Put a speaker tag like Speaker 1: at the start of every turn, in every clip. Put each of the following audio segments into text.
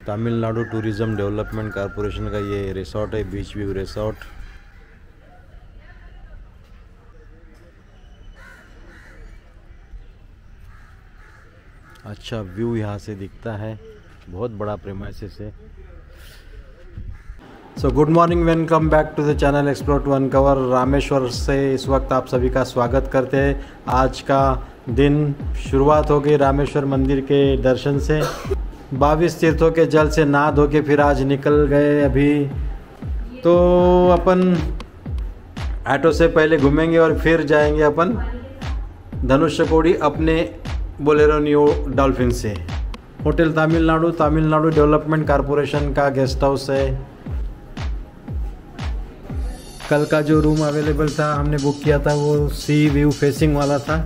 Speaker 1: Tamil Nadu tourism development corporation का ये resort है, बीच व्यू रिसोर्ट। अच्छा व्यू यहाँ से दिखता है, बहुत बड़ा प्रीमाइसेस है। So good morning, welcome back to the channel explore to uncover. Rameshwar से इस वक्त आप सभी का स्वागत करते हैं। आज का दिन शुरुआत हो गई रामेश्वर मंदिर के दर्शन से। 22 तीर्थों के जल से नहा धो के फिर आज निकल गए। अभी तो अपन ऑटो से पहले घूमेंगे और फिर जाएंगे अपन धनुषकोडी अपने बोलेरो न्यू डॉल्फिन से। होटल तमिलनाडु डेवलपमेंट कॉरपोरेशन का गेस्ट हाउस है। कल का जो रूम अवेलेबल था हमने बुक किया था वो सी व्यू फेसिंग वाला था।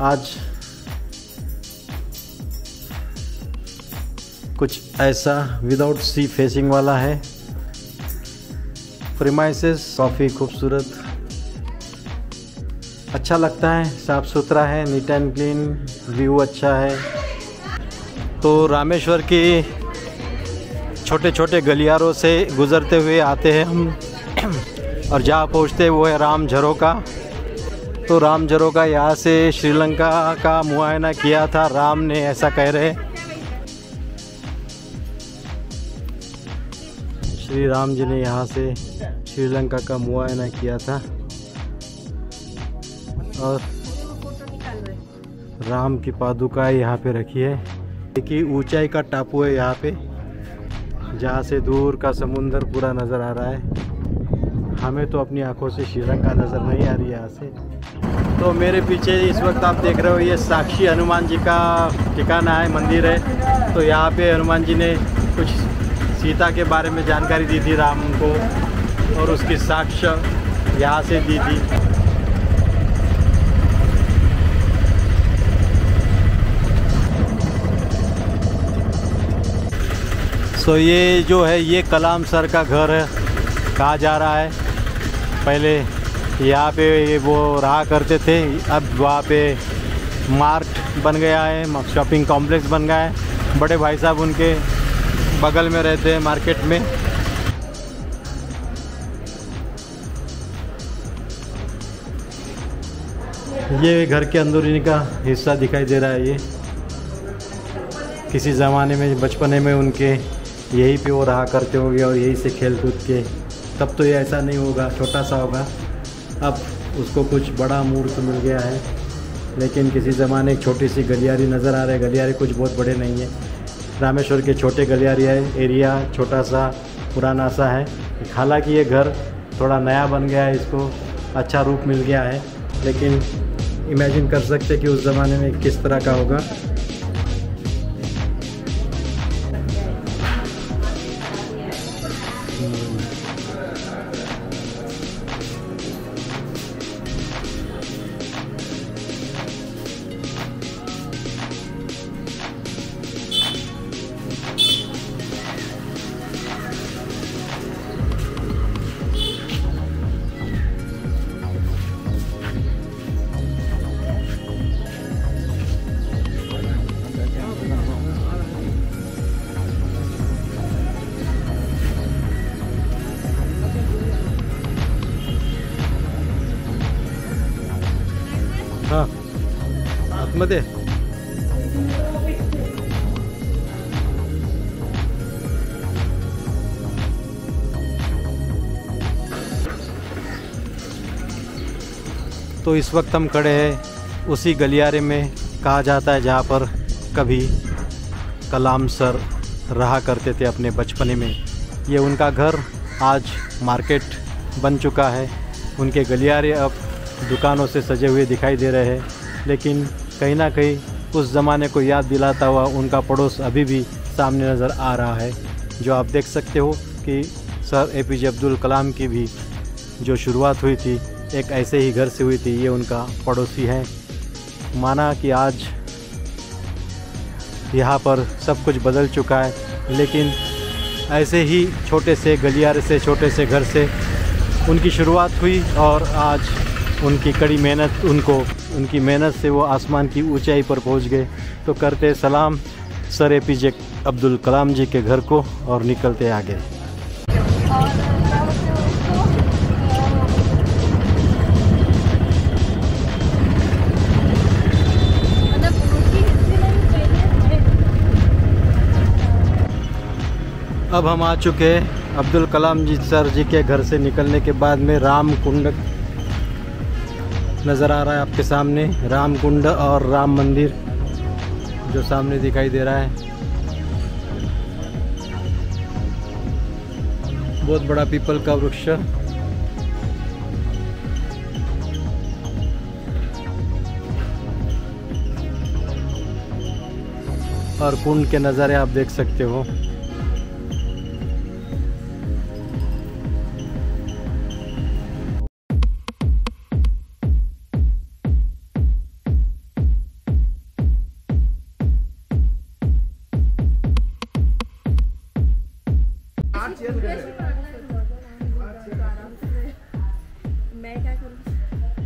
Speaker 1: आज कुछ ऐसा विदाउट सी फेसिंग वाला है। प्रीमाइसेस काफ़ी खूबसूरत, अच्छा लगता है, साफ़ सुथरा है, नीट एंड क्लीन, व्यू अच्छा है। तो रामेश्वर की छोटे छोटे गलियारों से गुज़रते हुए आते हैं हम और जहाँ पहुँचते वो है राम झरोका। तो राम झरोका यहाँ से श्रीलंका का मुआयना किया था राम ने, ऐसा कह रहे। श्री राम जी ने यहाँ से श्रीलंका का मुआयना किया था और राम की पादुका यहाँ पे रखी है। एक ऊंचाई का टापू है यहाँ पे, जहाँ से दूर का समुंदर पूरा नज़र आ रहा है। हमें तो अपनी आंखों से श्रीलंका नज़र नहीं आ रही है यहाँ से। तो मेरे पीछे इस वक्त आप देख रहे हो ये साक्षी हनुमान जी का ठिकाना है, मंदिर है। तो यहाँ पे हनुमान जी ने कुछ सीता के बारे में जानकारी दी थी राम को और उसकी साक्ष्य यहाँ से दी थी। सो ये जो है ये कलाम सर का घर है, कहा जा रहा है। पहले यहाँ पे वो रहा करते थे, अब वहाँ पे मार्ट बन गया है, शॉपिंग कॉम्प्लेक्स बन गया है। बड़े भाई साहब उनके बगल में रहते हैं मार्केट में। ये घर के अंदरूनी का हिस्सा दिखाई दे रहा है। ये किसी ज़माने में बचपने में उनके यहीं पे वो रहा करते होंगे और यहीं से खेल कूद के। तब तो ये ऐसा नहीं होगा, छोटा सा होगा। अब उसको कुछ बड़ा मूर्त मिल गया है, लेकिन किसी ज़माने एक छोटी सी गलियारी नज़र आ रही है। गलियारे कुछ बहुत बड़े नहीं है, रामेश्वर के छोटे गलियारी है। एरिया छोटा सा पुराना सा है। हालांकि ये घर थोड़ा नया बन गया है, इसको अच्छा रूप मिल गया है, लेकिन इमेजिन कर सकते कि उस ज़माने में किस तरह का होगा। हाँ आतमध्ये तो इस वक्त हम खड़े हैं उसी गलियारे में, कहा जाता है जहाँ पर कभी कलाम सर रहा करते थे अपने बचपने में। ये उनका घर आज मार्केट बन चुका है। उनके गलियारे अब दुकानों से सजे हुए दिखाई दे रहे हैं, लेकिन कहीं ना कहीं उस ज़माने को याद दिलाता हुआ उनका पड़ोस अभी भी सामने नज़र आ रहा है। जो आप देख सकते हो कि सर APJ अब्दुल कलाम की भी जो शुरुआत हुई थी एक ऐसे ही घर से हुई थी। ये उनका पड़ोसी है। माना कि आज यहाँ पर सब कुछ बदल चुका है, लेकिन ऐसे ही छोटे से गलियारे से, छोटे से घर से उनकी शुरुआत हुई और आज उनकी कड़ी मेहनत उनकी मेहनत से वो आसमान की ऊंचाई पर पहुंच गए। तो करते सलाम सर APJ अब्दुल कलाम जी के घर को और निकलते आगे। अब हम आ चुके हैं अब्दुल कलाम जी सर जी के घर से निकलने के बाद में राम कुंड नज़र आ रहा है आपके सामने। राम कुंड और राम मंदिर जो सामने दिखाई दे रहा है, बहुत बड़ा पीपल का वृक्ष। और कुंड के नज़ारे आप देख सकते हो।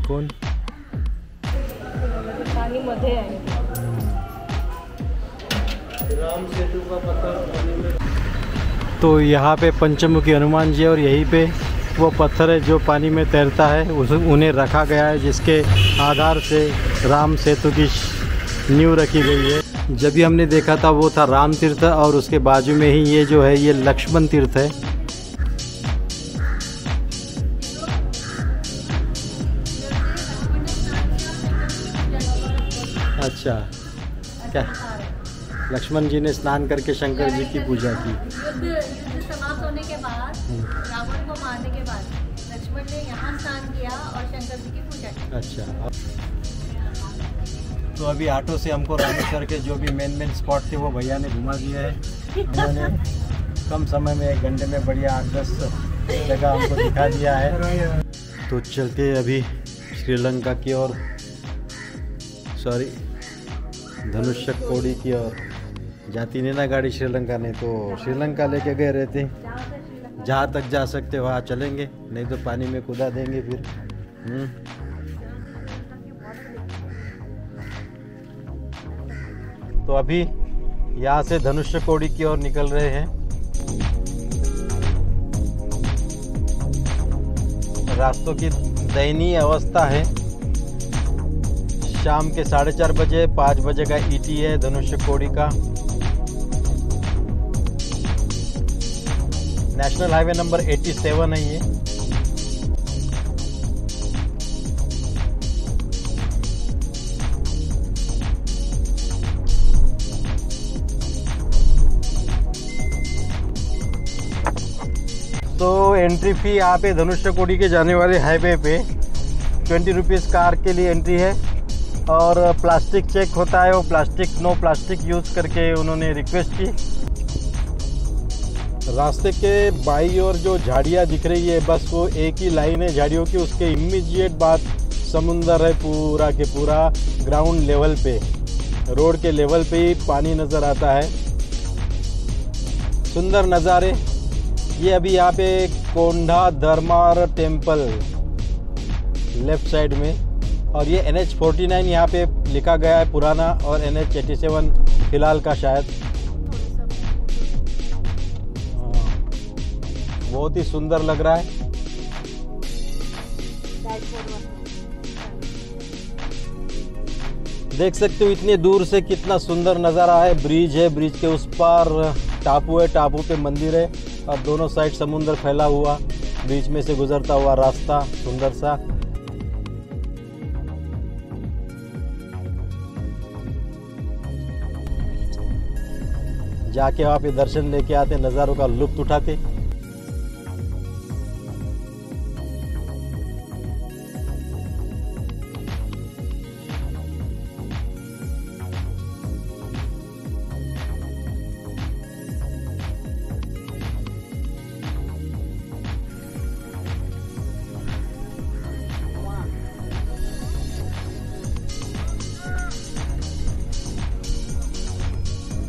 Speaker 1: कौन
Speaker 2: पानी मध्ये आहे।
Speaker 1: राम सेतु का पत्थर। तो यहाँ पे पंचमुखी हनुमान जी और यहीं पे वो पत्थर है जो पानी में तैरता है, उन्हें रखा गया है, जिसके आधार से राम सेतु की नींव रखी गई है। जब भी हमने देखा था वो था राम तीर्थ और उसके बाजू में ही ये जो है ये लक्ष्मण तीर्थ है। अच्छा, क्या लक्ष्मण जी ने स्नान करके शंकर जी की पूजा की।
Speaker 2: युद्ध समाप्त होने के बाद, रावण को मारने के बाद लक्ष्मण ने यहाँ स्नान किया और शंकर जी की पूजा की।
Speaker 1: अच्छा, तो अभी ऑटो से हमको रामेश्वर के जो भी मेन स्पॉट थे वो भैया ने घुमा दिया है। उन्होंने कम समय में 1 घंटे में बढ़िया 8-10 जगह हमको दिखा दिया है। तो चलते अभी श्रीलंका की ओर, सॉरी धनुष्य कोडी की ओर। जाती नहीं ना गाड़ी श्रीलंका ने, तो श्रीलंका लेके गए रहते। जहाँ तक जा सकते वहाँ चलेंगे, नहीं तो पानी में कूदा देंगे फिर। तो अभी यहाँ से धनुष्य कोडी की ओर निकल रहे हैं। रास्तों की दयनीय अवस्था है। शाम के 4:30 बजे 5 बजे का ET है धनुष्य कोडी का। नेशनल हाईवे नंबर 87 है ये। तो एंट्री फी यहाँ पे धनुष्य कोडी के जाने वाले हाईवे पे 20 रुपीज़ कार के लिए एंट्री है। और प्लास्टिक चेक होता है, वो प्लास्टिक नो प्लास्टिक यूज़ करके उन्होंने रिक्वेस्ट की। रास्ते के बाई और जो झाड़ियाँ दिख रही है, बस वो एक ही लाइन है झाड़ियों की, उसके इमीडिएट बाद समुंदर है पूरा के पूरा। ग्राउंड लेवल पे, रोड के लेवल पे ही पानी नज़र आता है। सुंदर नज़ारे। ये अभी यहाँ पे कोंडा धर्मार टेम्पल लेफ्ट साइड में, और ये NH49 यहाँ पे लिखा गया है पुराना, और NH87 फिलहाल का शायद। बहुत ही सुंदर लग रहा है। देख सकते हो इतनी दूर से कितना सुंदर नज़ारा है। ब्रिज है, ब्रिज के उस पार टापू है, टापू पे मंदिर है, और दोनों साइड समुंदर फैला हुआ, बीच में से गुजरता हुआ रास्ता सुंदर सा। जाके वहाँ पे दर्शन लेके आते, नज़ारों का लुत्फ उठाते।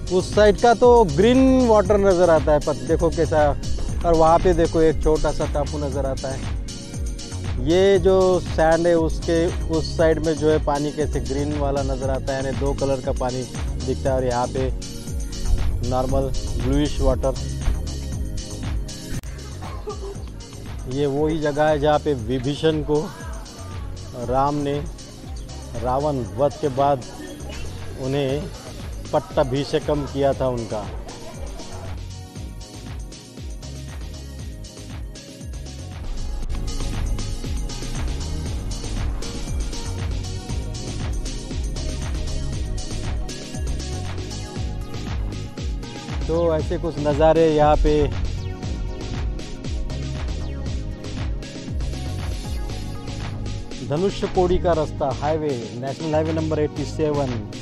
Speaker 1: उस साइड का तो ग्रीन वाटर नज़र आता है, पर देखो कैसा। और वहाँ पे देखो एक छोटा सा टापू नज़र आता है। ये जो सैंड है उसके उस साइड में जो है पानी कैसे ग्रीन वाला नज़र आता है, यानी 2 कलर का पानी दिखता है। और यहाँ पे नॉर्मल ब्लूइश वाटर। ये वही जगह है जहाँ पे विभीषण को राम ने रावण वध के बाद उन्हें पट्टाभिषेकम किया था उनका। तो ऐसे कुछ नज़ारे यहाँ पे धनुष्यकोडी का रास्ता, हाईवे, नेशनल हाईवे नंबर 87।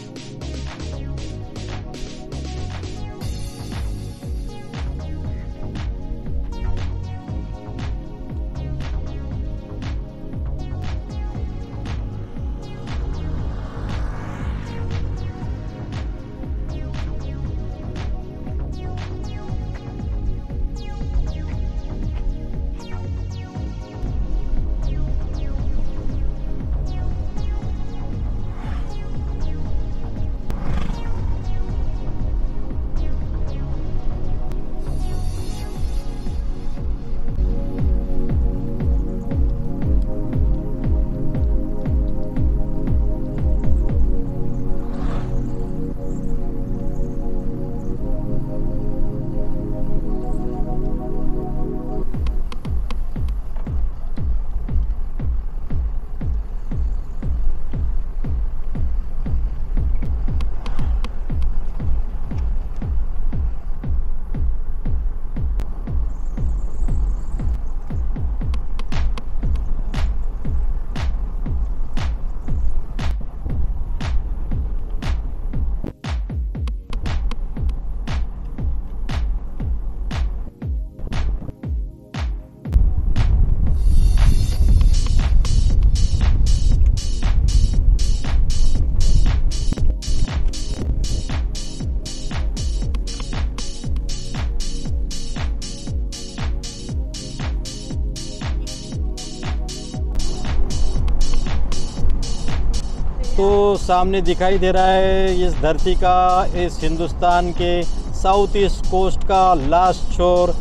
Speaker 1: तो सामने दिखाई दे रहा है इस धरती का, इस हिंदुस्तान के साउथ ईस्ट कोस्ट का लास्ट छोर।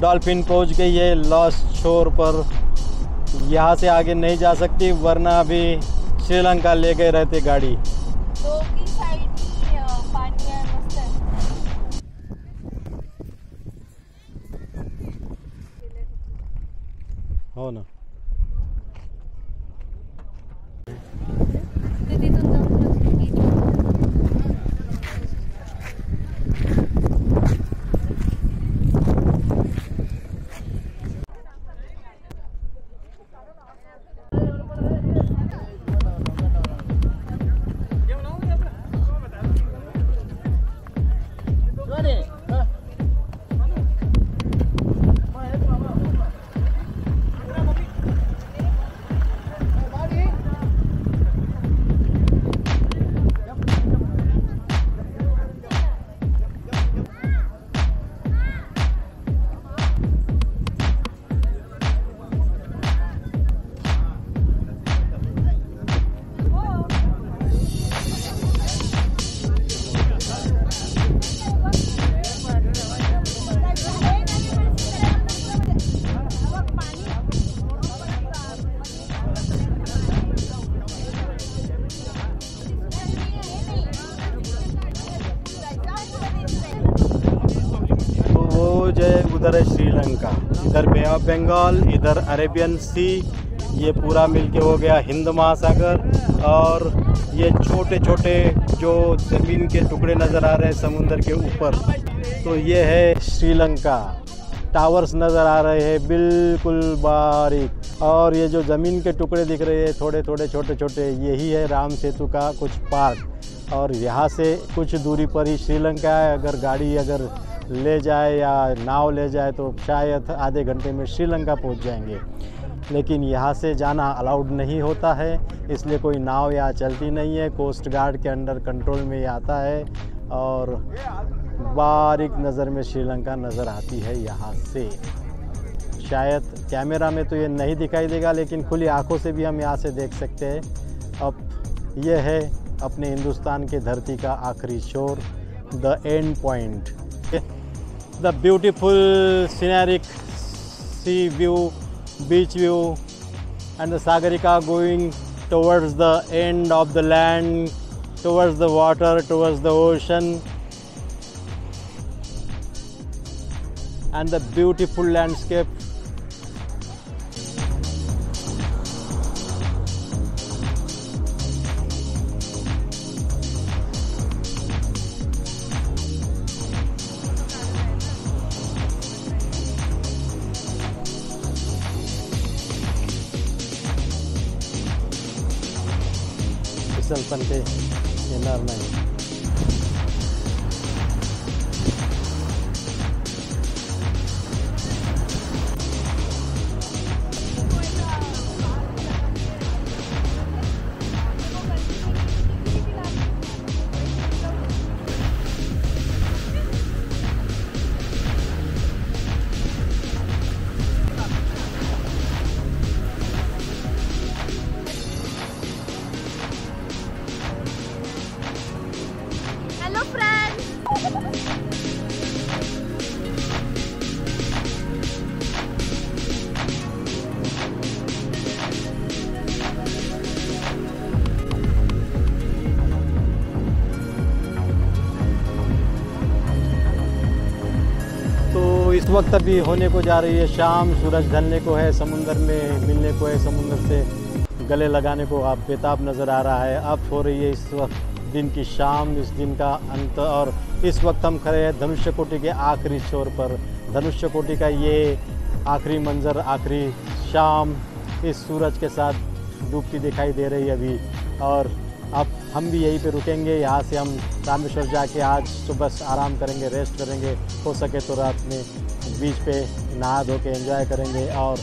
Speaker 1: डॉल्फिन पहुंच गई है लास्ट छोर पर। यहाँ से आगे नहीं जा सकती वरना अभी श्रीलंका ले गए रहते गाड़ी।
Speaker 2: तो की साइड पाणी आहे मस्त।
Speaker 1: हो ना। उधर है श्रीलंका, इधर बे ऑफ बंगाल, इधर अरेबियन सी, ये पूरा मिलके हो गया हिंद महासागर। और ये छोटे छोटे जो ज़मीन के टुकड़े नज़र आ रहे हैं समुंदर के ऊपर, तो ये है श्रीलंका। टावर्स नज़र आ रहे हैं बिल्कुल बारीक, और ये जो ज़मीन के टुकड़े दिख रहे हैं थोड़े थोड़े छोटे छोटे, यही है राम सेतु का कुछ पार्ट। और यहाँ से कुछ दूरी पर ही श्रीलंका है। अगर गाड़ी अगर ले जाए या नाव ले जाए तो शायद आधे घंटे में श्रीलंका पहुँच जाएंगे, लेकिन यहाँ से जाना अलाउड नहीं होता है, इसलिए कोई नाव यहाँ चलती नहीं है। कोस्ट गार्ड के अंडर कंट्रोल में ये आता है और बारीक नज़र में श्रीलंका नज़र आती है यहाँ से। शायद कैमरा में तो ये नहीं दिखाई देगा, लेकिन खुली आंखों से भी हम यहाँ से देख सकते हैं। अब ये है अपने हिंदुस्तान के धरती का आखिरी छोर, the end point. The beautiful scenic sea view, beach view, and the Sagarika going towards the end of the land, towards the water, towards the ocean, and the beautiful landscape. पण ते येणार नाही. इस वक्त अभी होने को जा रही है शाम, सूरज ढलने को है, समुंदर में मिलने को है, समुंदर से गले लगाने को आप बेताब नज़र आ रहा है। अब हो रही है इस वक्त दिन की शाम, इस दिन का अंत, और इस वक्त हम खड़े हैं धनुष्यकोटि के आखिरी छोर पर। धनुष्यकोटि का ये आखिरी मंज़र, आखिरी शाम इस सूरज के साथ डूबती दिखाई दे रही है अभी। और अब हम भी यहीं पे रुकेंगे, यहाँ से हम रामेश्वर जाके आज सुबह आराम करेंगे, रेस्ट करेंगे, हो सके तो रात में बीच पे नहा धो के एंजॉय करेंगे। और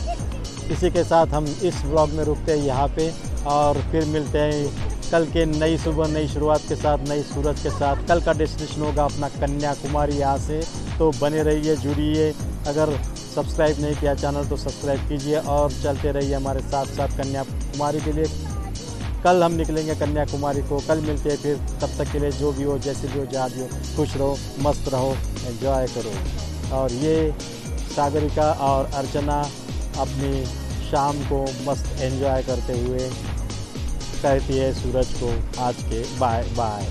Speaker 1: इसी के साथ हम इस व्लॉग में रुकते हैं यहाँ पे, और फिर मिलते हैं कल के नई सुबह, नई शुरुआत के साथ, नई सूरज के साथ। कल का डेस्टिनेशन होगा अपना कन्याकुमारी यहाँ से, तो बने रहिए, जुड़िए। अगर सब्सक्राइब नहीं किया चैनल तो सब्सक्राइब कीजिए और चलते रहिए हमारे साथ साथ कन्याकुमारी के लिए। कल हम निकलेंगे कन्याकुमारी को, कल मिलते हैं फिर। तब तक के लिए जो भी हो, जैसे भी हो, जहाँ भी हो, खुश रहो, मस्त रहो, एंजॉय करो। और ये सागरिका और अर्चना अपनी शाम को मस्त एंजॉय करते हुए कहती है सूरज को आज के बाय बाय।